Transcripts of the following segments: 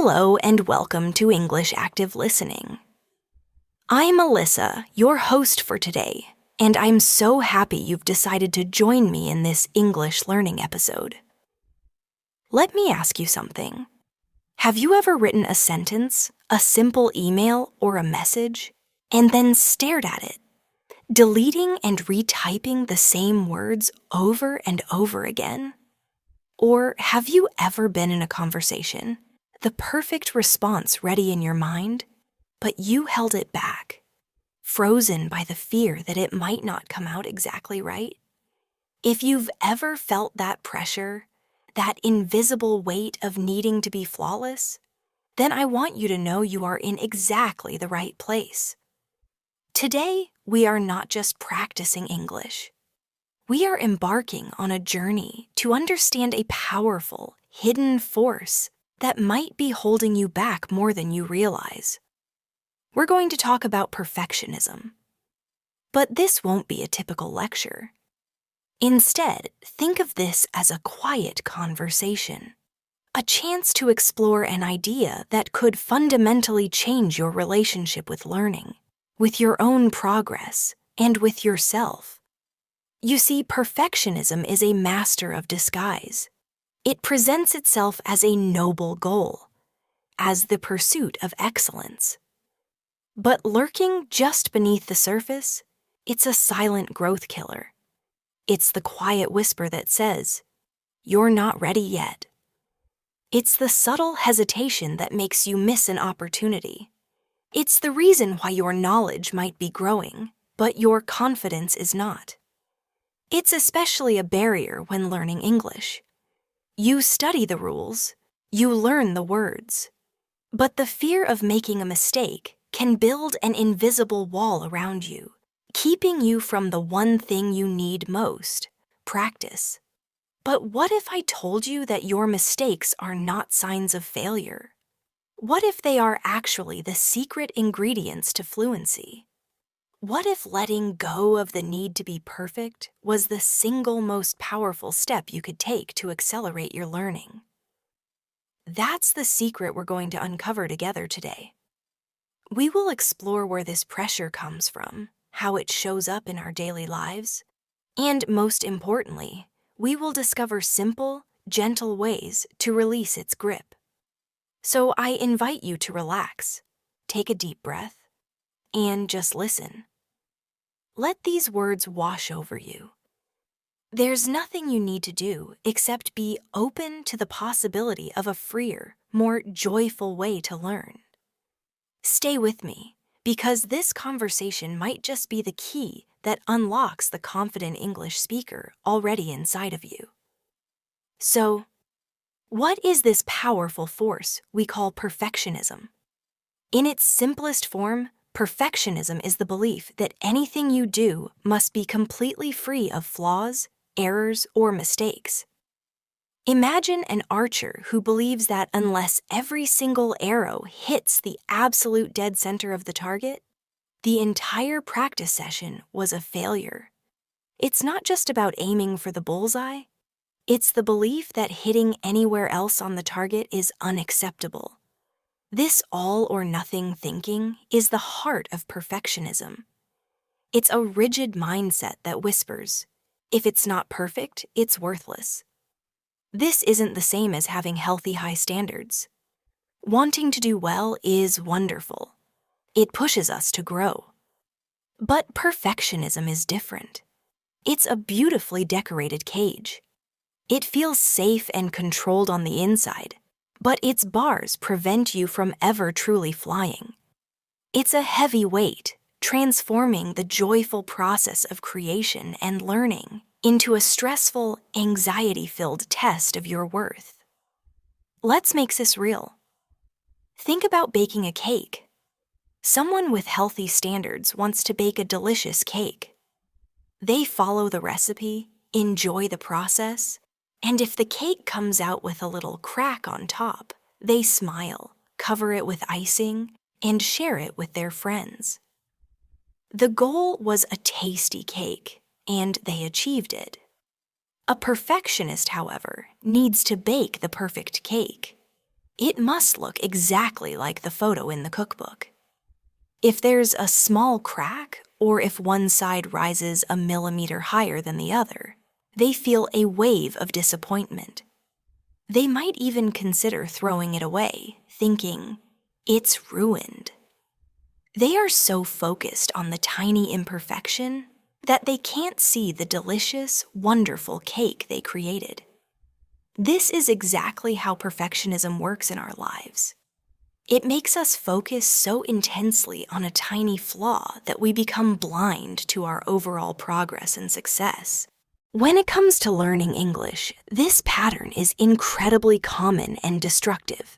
Hello and welcome to English Active Listening. I'm Alyssa, your host for today, and I'm so happy you've decided to join me in this English learning episode. Let me ask you something. Have you ever written a sentence, a simple email, or a message, and then stared at it, deleting and retyping the same words over and over again? Or have you ever been in a conversation, the perfect response ready in your mind, but you held it back, frozen by the fear that it might not come out exactly right? If you've ever felt that pressure, that invisible weight of needing to be flawless, then I want you to know you are in exactly the right place. Today, we are not just practicing English. We are embarking on a journey to understand a powerful, hidden force that might be holding you back more than you realize. We're going to talk about perfectionism. But this won't be a typical lecture. Instead, think of this as a quiet conversation, a chance to explore an idea that could fundamentally change your relationship with learning, with your own progress, and with yourself. You see, perfectionism is a master of disguise. It presents itself as a noble goal, as the pursuit of excellence. But lurking just beneath the surface, it's a silent growth killer. It's the quiet whisper that says, "You're not ready yet." It's the subtle hesitation that makes you miss an opportunity. It's the reason why your knowledge might be growing, but your confidence is not. It's especially a barrier when learning English. You study the rules, you learn the words, but the fear of making a mistake can build an invisible wall around you, keeping you from the one thing you need most, practice. But what if I told you that your mistakes are not signs of failure? What if they are actually the secret ingredients to fluency? What if letting go of the need to be perfect was the single most powerful step you could take to accelerate your learning? That's the secret we're going to uncover together today. We will explore where this pressure comes from, how it shows up in our daily lives, and most importantly, we will discover simple, gentle ways to release its grip. So I invite you to relax, take a deep breath, and just listen. Let these words wash over you. There's nothing you need to do except be open to the possibility of a freer, more joyful way to learn. Stay with me, because this conversation might just be the key that unlocks the confident English speaker already inside of you. So, what is this powerful force we call perfectionism? In its simplest form, perfectionism is the belief that anything you do must be completely free of flaws, errors, or mistakes. Imagine an archer who believes that unless every single arrow hits the absolute dead center of the target, the entire practice session was a failure. It's not just about aiming for the bullseye. It's the belief that hitting anywhere else on the target is unacceptable. This all-or-nothing thinking is the heart of perfectionism. It's a rigid mindset that whispers, if it's not perfect, it's worthless. This isn't the same as having healthy high standards. Wanting to do well is wonderful. It pushes us to grow. But perfectionism is different. It's a beautifully decorated cage. It feels safe and controlled on the inside, but its bars prevent you from ever truly flying. It's a heavy weight, transforming the joyful process of creation and learning into a stressful, anxiety-filled test of your worth. Let's make this real. Think about baking a cake. Someone with healthy standards wants to bake a delicious cake. They follow the recipe, enjoy the process, and if the cake comes out with a little crack on top, they smile, cover it with icing, and share it with their friends. The goal was a tasty cake, and they achieved it. A perfectionist, however, needs to bake the perfect cake. it must look exactly like the photo in the cookbook. If there's a small crack, or if one side rises a millimeter higher than the other, they feel a wave of disappointment. They might even consider throwing it away, thinking, "It's ruined." They are so focused on the tiny imperfection that they can't see the delicious, wonderful cake they created. This is exactly how perfectionism works in our lives. It makes us focus so intensely on a tiny flaw that we become blind to our overall progress and success. When it comes to learning English, this pattern is incredibly common and destructive.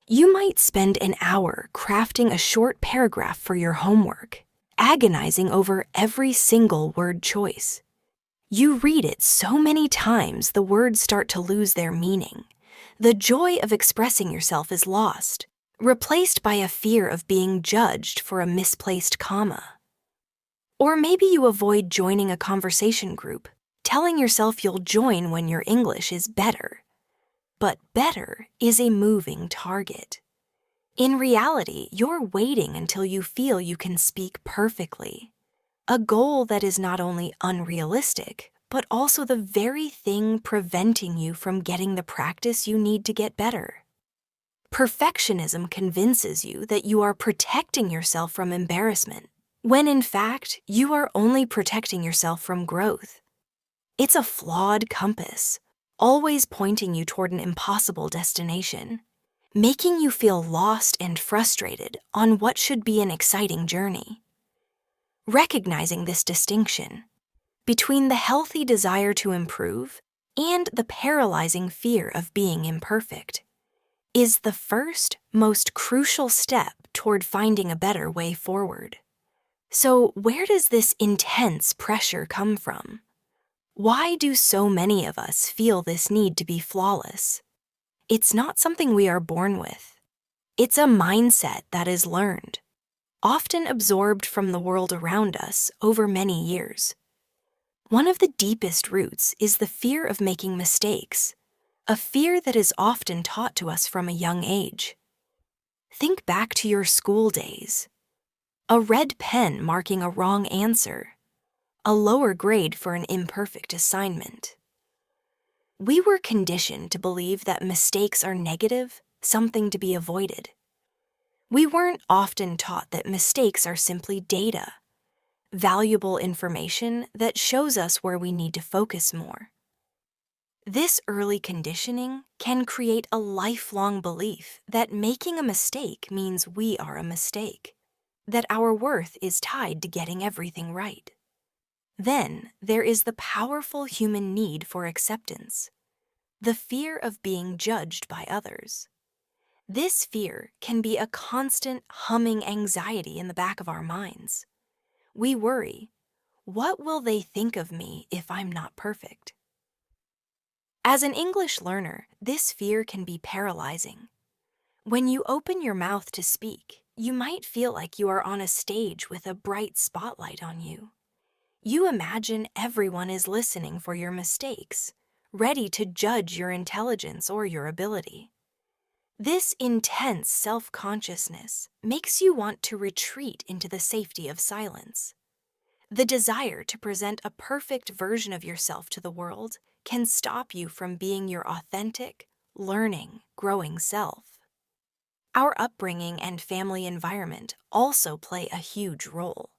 You might spend an hour crafting a short paragraph for your homework, agonizing over every single word choice. You read it so many times the words start to lose their meaning. The joy of expressing yourself is lost, replaced by a fear of being judged for a misplaced comma. Or maybe you avoid joining a conversation group, telling yourself you'll join when your English is better. But better is a moving target. In reality, you're waiting until you feel you can speak perfectly. A goal that is not only unrealistic, but also the very thing preventing you from getting the practice you need to get better. Perfectionism convinces you that you are protecting yourself from embarrassment, when in fact, you are only protecting yourself from growth. It's a flawed compass, always pointing you toward an impossible destination, making you feel lost and frustrated on what should be an exciting journey. Recognizing this distinction between the healthy desire to improve and the paralyzing fear of being imperfect is the first, most crucial step toward finding a better way forward. So, where does this intense pressure come from? Why do so many of us feel this need to be flawless? It's not something we are born with. It's a mindset that is learned, often absorbed from the world around us over many years. One of the deepest roots is the fear of making mistakes, a fear that is often taught to us from a young age. Think back to your school days. A red pen marking a wrong answer, a lower grade for an imperfect assignment. We were conditioned to believe that mistakes are negative, something to be avoided. We weren't often taught that mistakes are simply data, valuable information that shows us where we need to focus more. This early conditioning can create a lifelong belief that making a mistake means we are a mistake, that our worth is tied to getting everything right. Then there is the powerful human need for acceptance, the fear of being judged by others. This fear can be a constant humming anxiety in the back of our minds. We worry, what will they think of me if I'm not perfect? As an English learner, this fear can be paralyzing. When you open your mouth to speak, you might feel like you are on a stage with a bright spotlight on you. You imagine everyone is listening for your mistakes, ready to judge your intelligence or your ability. This intense self-consciousness makes you want to retreat into the safety of silence. The desire to present a perfect version of yourself to the world can stop you from being your authentic, learning, growing self. Our upbringing and family environment also play a huge role.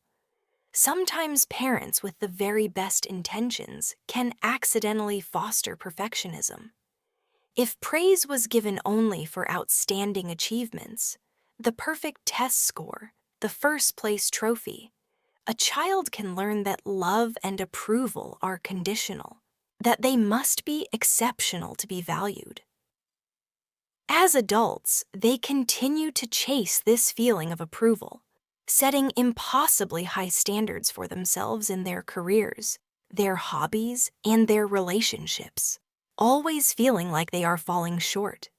Sometimes parents with the very best intentions can accidentally foster perfectionism. If praise was given only for outstanding achievements, the perfect test score, the first place trophy, a child can learn that love and approval are conditional, that they must be exceptional to be valued. As adults, they continue to chase this feeling of approval, setting impossibly high standards for themselves in their careers, their hobbies, and their relationships, always feeling like they are falling short.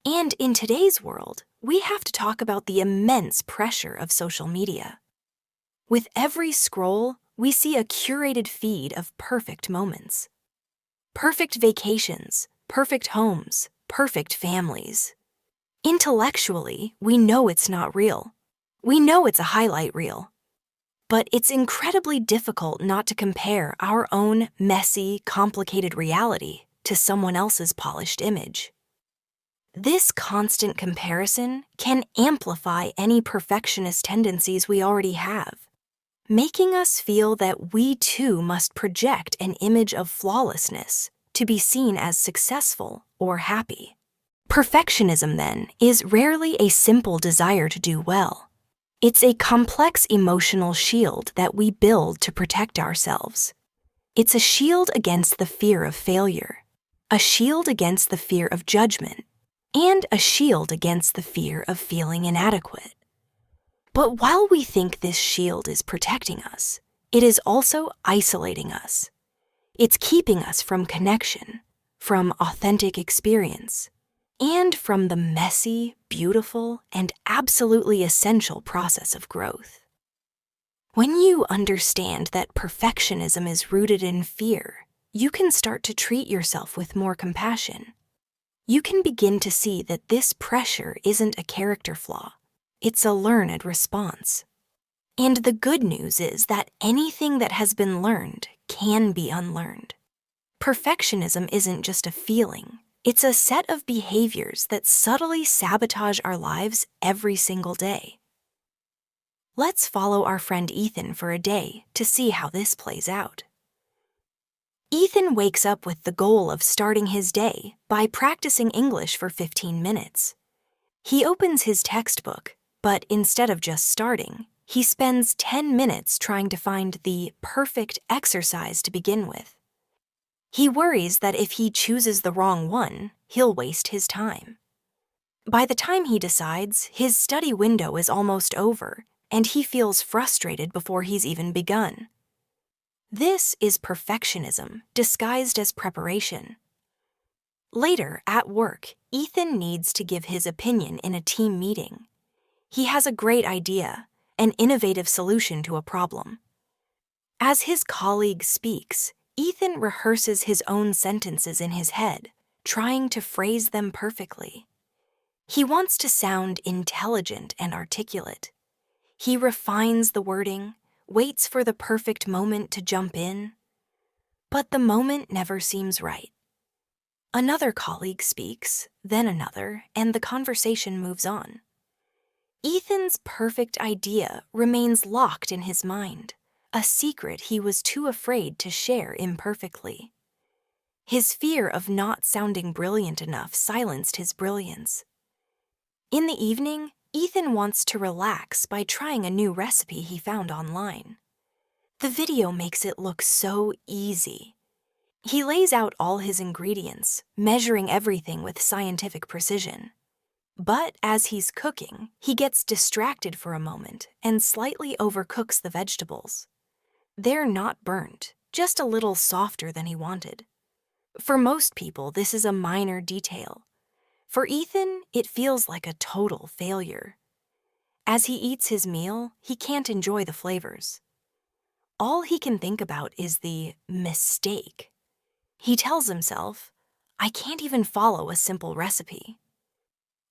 And in today's world, we have to talk about the immense pressure of social media. With every scroll, we see a curated feed of perfect moments. Perfect vacations, perfect homes, perfect families. Intellectually, we know it's not real. We know it's a highlight reel. But it's incredibly difficult not to compare our own messy, complicated reality to someone else's polished image. This constant comparison can amplify any perfectionist tendencies we already have, making us feel that we too must project an image of flawlessness to be seen as successful or happy. Perfectionism, then, is rarely a simple desire to do well. It's a complex emotional shield that we build to protect ourselves. It's a shield against the fear of failure, a shield against the fear of judgment, and a shield against the fear of feeling inadequate. But while we think this shield is protecting us, it is also isolating us. It's keeping us from connection, from authentic experience, and from the messy, beautiful, and absolutely essential process of growth. When you understand that perfectionism is rooted in fear, you can start to treat yourself with more compassion. You can begin to see that this pressure isn't a character flaw, it's a learned response. And the good news is that anything that has been learned can be unlearned. Perfectionism isn't just a feeling. It's a set of behaviors that subtly sabotage our lives every single day. Let's follow our friend Ethan for a day to see how this plays out. Ethan wakes up with the goal of starting his day by practicing English for 15 minutes. He opens his textbook, but instead of just starting, he spends 10 minutes trying to find the perfect exercise to begin with. He worries that if he chooses the wrong one, he'll waste his time. By the time he decides, his study window is almost over, and he feels frustrated before he's even begun. This is perfectionism disguised as preparation. Later, at work, Ethan needs to give his opinion in a team meeting. He has a great idea, an innovative solution to a problem. As his colleague speaks, Ethan rehearses his own sentences in his head, trying to phrase them perfectly. He wants to sound intelligent and articulate. He refines the wording, waits for the perfect moment to jump in. But the moment never seems right. Another colleague speaks, then another, and the conversation moves on. Ethan's perfect idea remains locked in his mind, a secret he was too afraid to share imperfectly. His fear of not sounding brilliant enough silenced his brilliance. In the evening, Ethan wants to relax by trying a new recipe he found online. The video makes it look so easy. He lays out all his ingredients, measuring everything with scientific precision. But as he's cooking, he gets distracted for a moment and slightly overcooks the vegetables. They're not burnt, just a little softer than he wanted. For most people, this is a minor detail. For Ethan, it feels like a total failure. As he eats his meal, he can't enjoy the flavors. All he can think about is the mistake. He tells himself, "I can't even follow a simple recipe."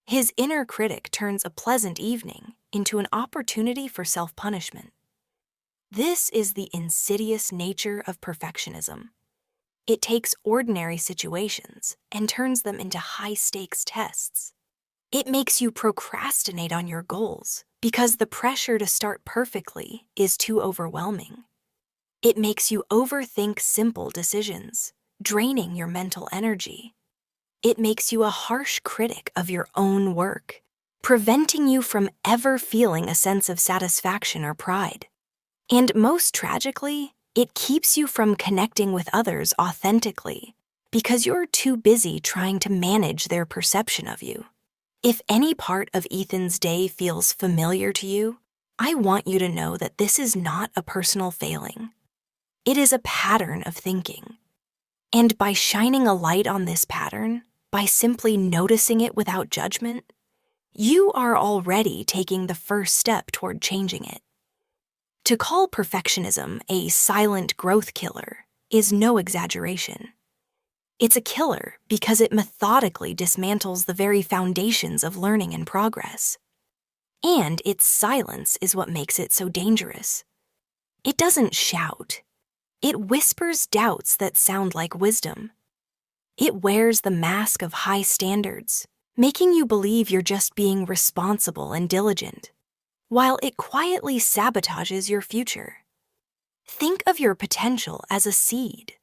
His inner critic turns a pleasant evening into an opportunity for self-punishment. This is the insidious nature of perfectionism. It takes ordinary situations and turns them into high-stakes tests. It makes you procrastinate on your goals because the pressure to start perfectly is too overwhelming. It makes you overthink simple decisions, draining your mental energy. It makes you a harsh critic of your own work, preventing you from ever feeling a sense of satisfaction or pride. And most tragically, it keeps you from connecting with others authentically because you're too busy trying to manage their perception of you. If any part of Ethan's day feels familiar to you, I want you to know that this is not a personal failing. It is a pattern of thinking. And by shining a light on this pattern, by simply noticing it without judgment, you are already taking the first step toward changing it. To call perfectionism a silent growth killer is no exaggeration. It's a killer because it methodically dismantles the very foundations of learning and progress. And its silence is what makes it so dangerous. It doesn't shout. It whispers doubts that sound like wisdom. It wears the mask of high standards, making you believe you're just being responsible and diligent, while it quietly sabotages your future. Think of your potential as a seed.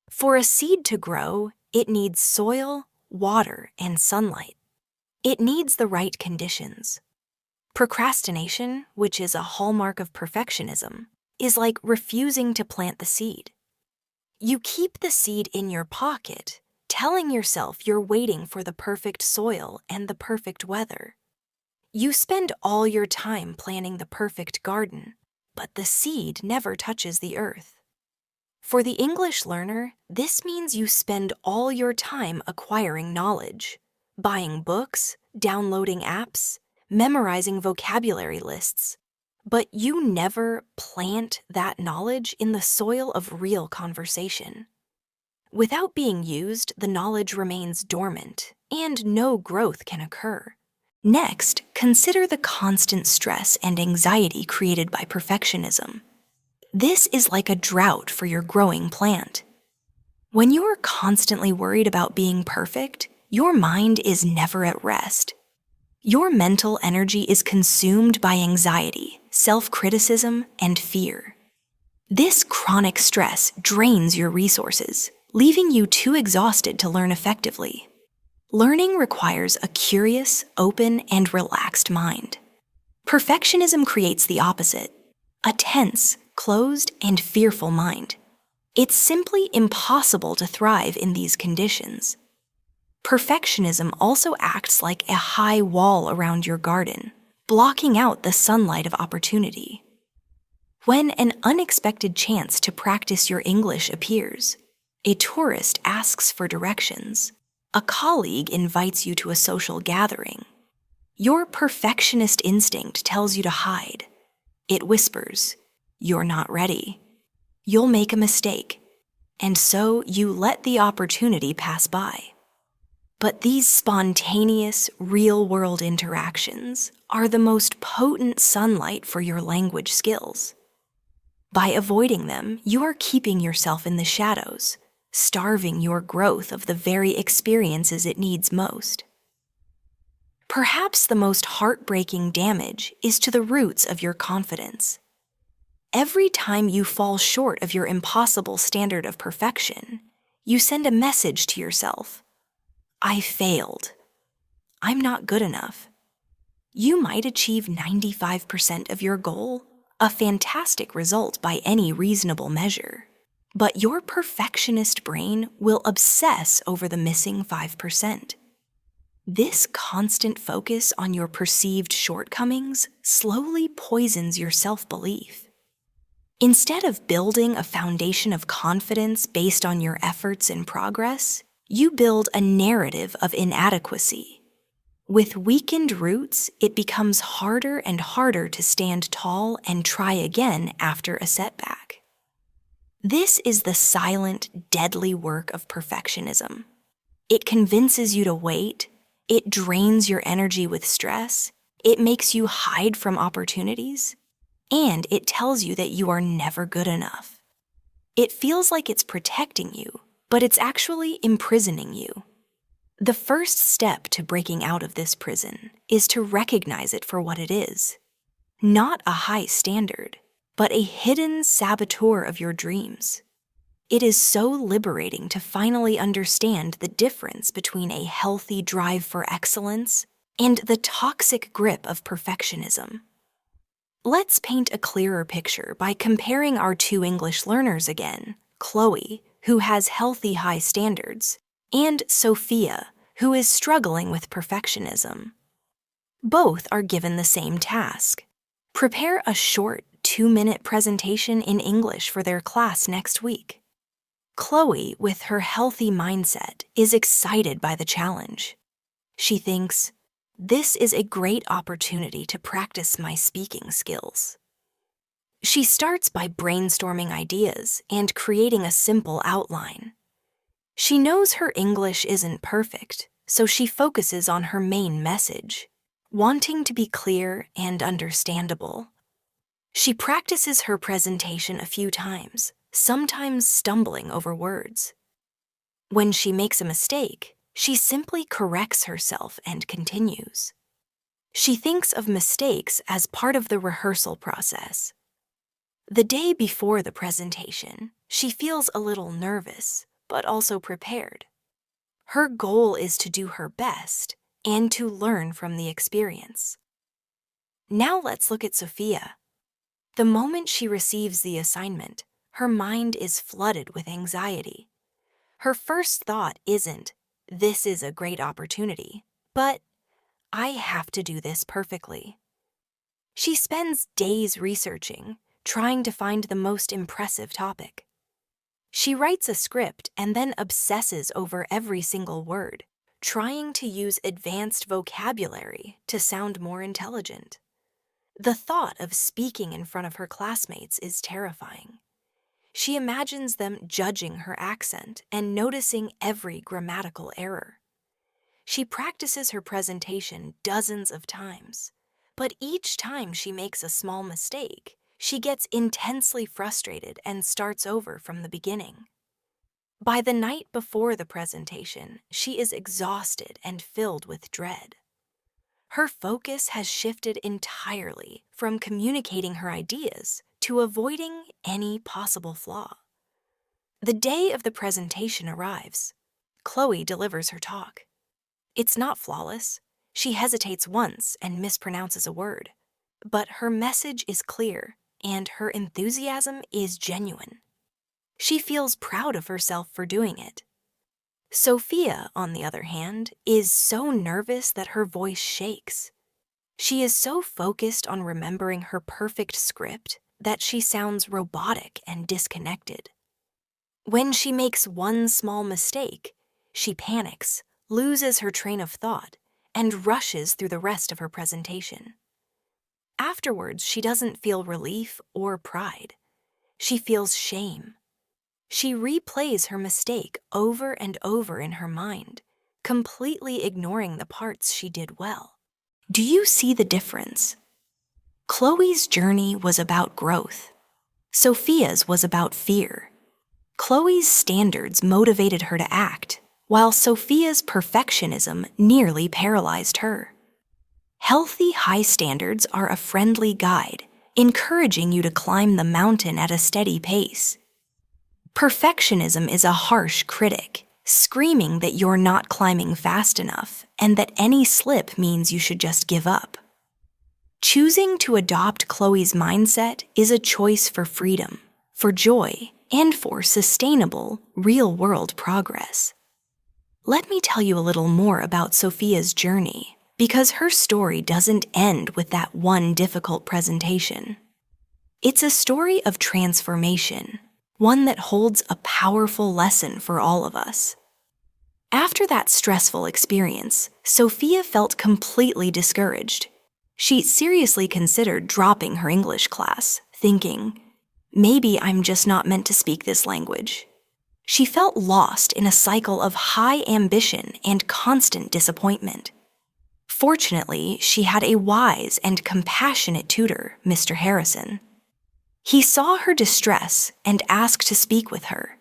For a seed to grow, it needs soil, water, and sunlight. It needs the right conditions. Procrastination, which is a hallmark of perfectionism, is like refusing to plant the seed. You keep the seed in your pocket, telling yourself you're waiting for the perfect soil and the perfect weather. You spend all your time planning the perfect garden, but the seed never touches the earth. For the English learner, this means you spend all your time acquiring knowledge, buying books, downloading apps, memorizing vocabulary lists, but you never plant that knowledge in the soil of real conversation. Without being used, the knowledge remains dormant, and no growth can occur. Next, consider the constant stress and anxiety created by perfectionism. This is like a drought for your growing plant. When you are constantly worried about being perfect, your mind is never at rest. Your mental energy is consumed by anxiety, self-criticism, and fear. This chronic stress drains your resources, leaving you too exhausted to learn effectively. Learning requires a curious, open, and relaxed mind. Perfectionism creates the opposite, a tense, closed, and fearful mind. It's simply impossible to thrive in these conditions. Perfectionism also acts like a high wall around your garden, blocking out the sunlight of opportunity. When an unexpected chance to practice your English appears, a tourist asks for directions, a colleague invites you to a social gathering, your perfectionist instinct tells you to hide. It whispers, "You're not ready. You'll make a mistake." And so you let the opportunity pass by. But these spontaneous, real-world interactions are the most potent sunlight for your language skills. By avoiding them, you are keeping yourself in the shadows, starving your growth of the very experiences it needs most. Perhaps the most heartbreaking damage is to the roots of your confidence. Every time you fall short of your impossible standard of perfection, you send a message to yourself. I failed. I'm not good enough. You might achieve 95% of your goal, a fantastic result by any reasonable measure. But your perfectionist brain will obsess over the missing 5%. This constant focus on your perceived shortcomings slowly poisons your self-belief. Instead of building a foundation of confidence based on your efforts and progress, you build a narrative of inadequacy. With weakened roots, it becomes harder and harder to stand tall and try again after a setback. This is the silent, deadly work of perfectionism. It convinces you to wait, it drains your energy with stress, it makes you hide from opportunities, and it tells you that you are never good enough. It feels like it's protecting you, but it's actually imprisoning you. The first step to breaking out of this prison is to recognize it for what it is. Not a high standard, but a hidden saboteur of your dreams. It is so liberating to finally understand the difference between a healthy drive for excellence and the toxic grip of perfectionism. Let's paint a clearer picture by comparing our two English learners again, Chloe, who has healthy high standards, and Sophia, who is struggling with perfectionism. Both are given the same task. Prepare a short 2-minute presentation in English for their class next week. Chloe, with her healthy mindset, is excited by the challenge. She thinks, "This is a great opportunity to practice my speaking skills." She starts by brainstorming ideas and creating a simple outline. She knows her English isn't perfect, so she focuses on her main message, wanting to be clear and understandable. She practices her presentation a few times, sometimes stumbling over words. When she makes a mistake, she simply corrects herself and continues. She thinks of mistakes as part of the rehearsal process. The day before the presentation, she feels a little nervous, but also prepared. Her goal is to do her best and to learn from the experience. Now let's look at Sophia. The moment she receives the assignment, her mind is flooded with anxiety. Her first thought isn't, "This is a great opportunity," but, "I have to do this perfectly." She spends days researching, trying to find the most impressive topic. She writes a script and then obsesses over every single word, trying to use advanced vocabulary to sound more intelligent. The thought of speaking in front of her classmates is terrifying. She imagines them judging her accent and noticing every grammatical error. She practices her presentation dozens of times, but each time she makes a small mistake, she gets intensely frustrated and starts over from the beginning. By the night before the presentation, she is exhausted and filled with dread. Her focus has shifted entirely from communicating her ideas to avoiding any possible flaw. The day of the presentation arrives. Chloe delivers her talk. It's not flawless. She hesitates once and mispronounces a word. But her message is clear, and her enthusiasm is genuine. She feels proud of herself for doing it. Sophia, on the other hand, is so nervous that her voice shakes. She is so focused on remembering her perfect script that she sounds robotic and disconnected. When she makes one small mistake, she panics, loses her train of thought, and rushes through the rest of her presentation. Afterwards, she doesn't feel relief or pride. She feels shame. She replays her mistake over and over in her mind, completely ignoring the parts she did well. Do you see the difference? Chloe's journey was about growth. Sophia's was about fear. Chloe's standards motivated her to act, while Sophia's perfectionism nearly paralyzed her. Healthy high standards are a friendly guide, encouraging you to climb the mountain at a steady pace. Perfectionism is a harsh critic, screaming that you're not climbing fast enough and that any slip means you should just give up. Choosing to adopt Chloe's mindset is a choice for freedom, for joy, and for sustainable, real-world progress. Let me tell you a little more about Sophia's journey, because her story doesn't end with that one difficult presentation. It's a story of transformation, one that holds a powerful lesson for all of us. After that stressful experience, Sophia felt completely discouraged. She seriously considered dropping her English class, thinking, "Maybe I'm just not meant to speak this language." She felt lost in a cycle of high ambition and constant disappointment. Fortunately, she had a wise and compassionate tutor, Mr. Harrison. He saw her distress and asked to speak with her.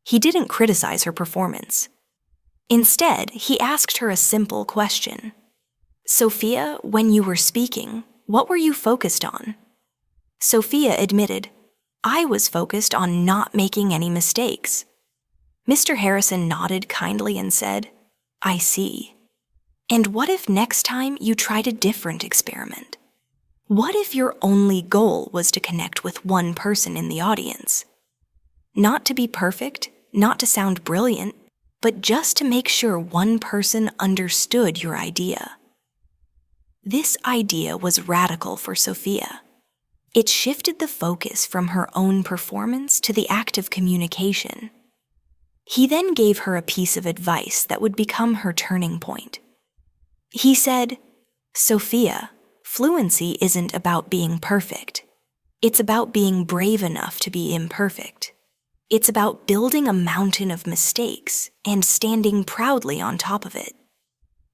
He didn't criticize her performance. Instead, he asked her a simple question. "Sophia, when you were speaking, what were you focused on?" Sophia admitted, "I was focused on not making any mistakes." Mr. Harrison nodded kindly and said, "I see. And what if next time you tried a different experiment? What if your only goal was to connect with one person in the audience? Not to be perfect, not to sound brilliant, but just to make sure one person understood your idea." This idea was radical for Sophia. It shifted the focus from her own performance to the act of communication. He then gave her a piece of advice that would become her turning point. He said, "Sophia, fluency isn't about being perfect. It's about being brave enough to be imperfect. It's about building a mountain of mistakes and standing proudly on top of it.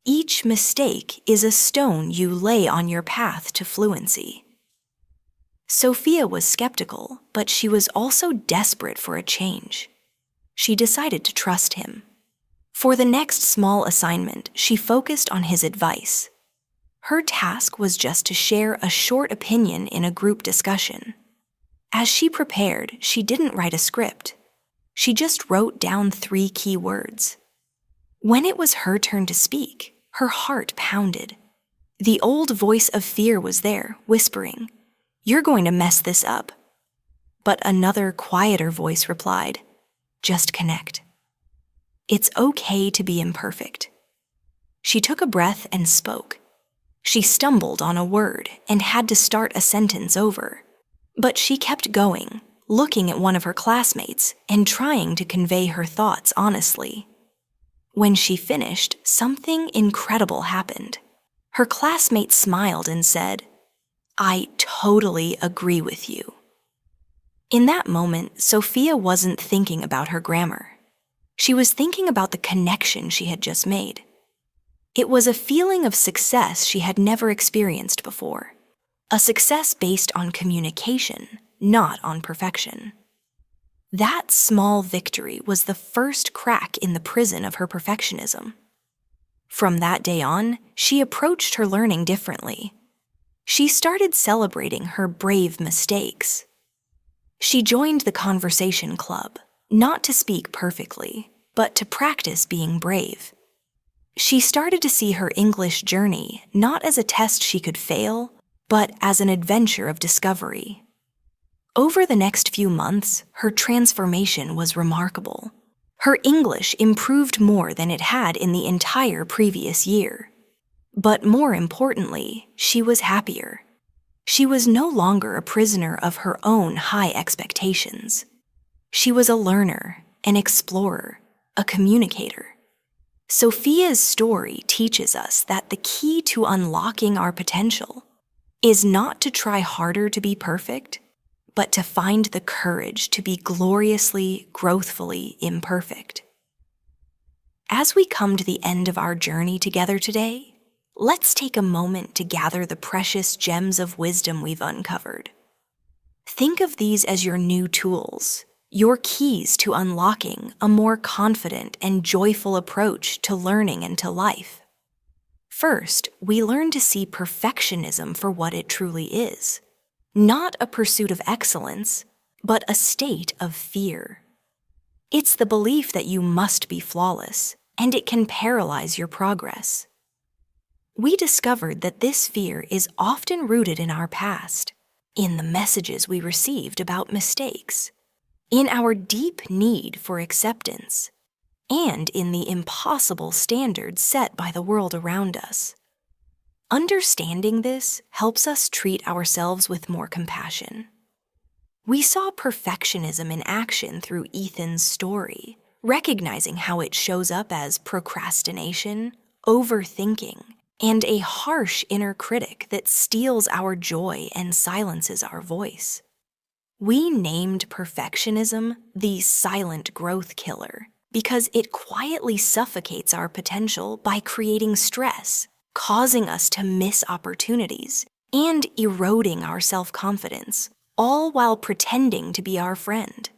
Each mistake is a stone you lay on your path to fluency. Sophia was skeptical, but she was also desperate for a change. She decided to trust him. For the next small assignment, she focused on his advice. Her task was just to share a short opinion in a group discussion. As she prepared, she didn't write a script. She just wrote down 3 key words. When it was her turn to speak, her heart pounded. The old voice of fear was there, whispering, "You're going to mess this up." But another, quieter voice replied, "Just connect. It's okay to be imperfect." She took a breath and spoke. She stumbled on a word and had to start a sentence over. But she kept going, looking at one of her classmates and trying to convey her thoughts honestly. When she finished, something incredible happened. Her classmate smiled and said, "I totally agree with you." In that moment, Sophia wasn't thinking about her grammar. She was thinking about the connection she had just made. It was a feeling of success she had never experienced before. A success based on communication, not on perfection. That small victory was the first crack in the prison of her perfectionism. From that day on, she approached her learning differently. She started celebrating her brave mistakes. She joined the conversation club, not to speak perfectly, but to practice being brave. She started to see her English journey not as a test she could fail, but as an adventure of discovery. Over the next few months, her transformation was remarkable. Her English improved more than it had in the entire previous year. But more importantly, she was happier. She was no longer a prisoner of her own high expectations. She was a learner, an explorer, a communicator. Sophia's story teaches us that the key to unlocking our potential is not to try harder to be perfect, but to find the courage to be gloriously, growthfully imperfect. As we come to the end of our journey together today, let's take a moment to gather the precious gems of wisdom we've uncovered. Think of these as your new tools, your keys to unlocking a more confident and joyful approach to learning and to life. First, we learn to see perfectionism for what it truly is. Not a pursuit of excellence, but a state of fear. It's the belief that you must be flawless, and it can paralyze your progress. We discovered that this fear is often rooted in our past, in the messages we received about mistakes, in our deep need for acceptance, and in the impossible standards set by the world around us. Understanding this helps us treat ourselves with more compassion. We saw perfectionism in action through Ethan's story, recognizing how it shows up as procrastination, overthinking, and a harsh inner critic that steals our joy and silences our voice. We named perfectionism the silent growth killer because it quietly suffocates our potential by creating stress, causing us to miss opportunities, and eroding our self-confidence, all while pretending to be our friend.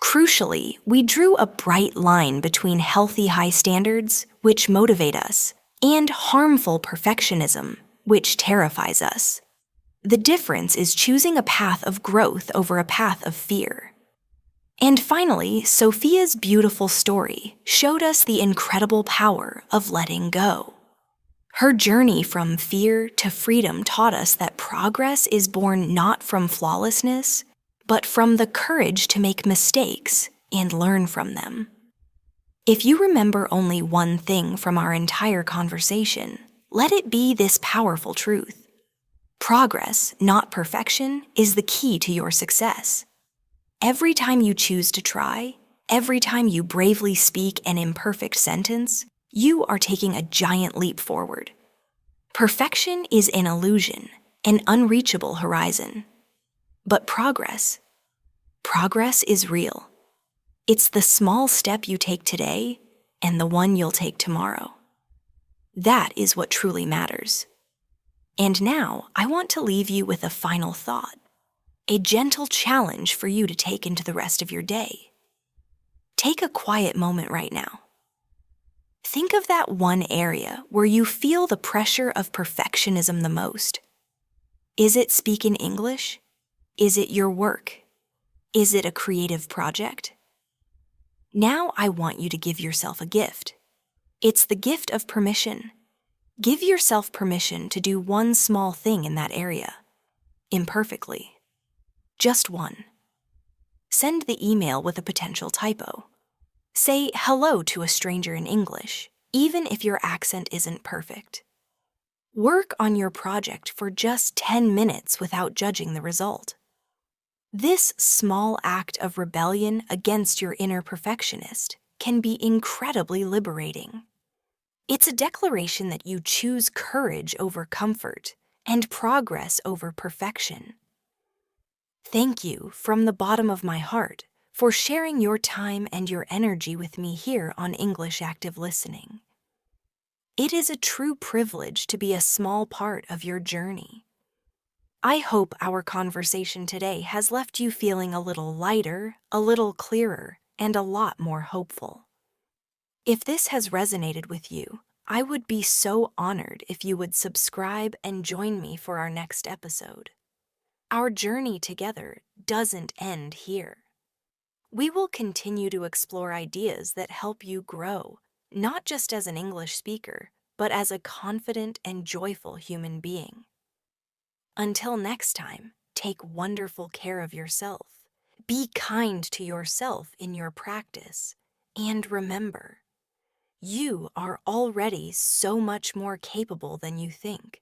Crucially, we drew a bright line between healthy high standards, which motivate us, and harmful perfectionism, which terrifies us. The difference is choosing a path of growth over a path of fear. And finally, Sophia's beautiful story showed us the incredible power of letting go. Her journey from fear to freedom taught us that progress is born not from flawlessness, but from the courage to make mistakes and learn from them. If you remember only one thing from our entire conversation, let it be this powerful truth. Progress, not perfection, is the key to your success. Every time you choose to try, every time you bravely speak an imperfect sentence, you are taking a giant leap forward. Perfection is an illusion, an unreachable horizon. But progress is real. It's the small step you take today and the one you'll take tomorrow. That is what truly matters. And now I want to leave you with a final thought, a gentle challenge for you to take into the rest of your day. Take a quiet moment right now. Think of that one area where you feel the pressure of perfectionism the most. Is it speaking English? Is it your work? Is it a creative project? Now I want you to give yourself a gift. It's the gift of permission. Give yourself permission to do one small thing in that area, imperfectly. Just one. Send the email with a potential typo. Say hello to a stranger in English, even if your accent isn't perfect. Work on your project for just 10 minutes without judging the result. This small act of rebellion against your inner perfectionist can be incredibly liberating. It's a declaration that you choose courage over comfort and progress over perfection. Thank you from the bottom of my heart for sharing your time and your energy with me here on English Active Listening. It is a true privilege to be a small part of your journey. I hope our conversation today has left you feeling a little lighter, a little clearer, and a lot more hopeful. If this has resonated with you, I would be so honored if you would subscribe and join me for our next episode. Our journey together doesn't end here. We will continue to explore ideas that help you grow, not just as an English speaker, but as a confident and joyful human being. Until next time, take wonderful care of yourself. Be kind to yourself in your practice. And remember, you are already so much more capable than you think.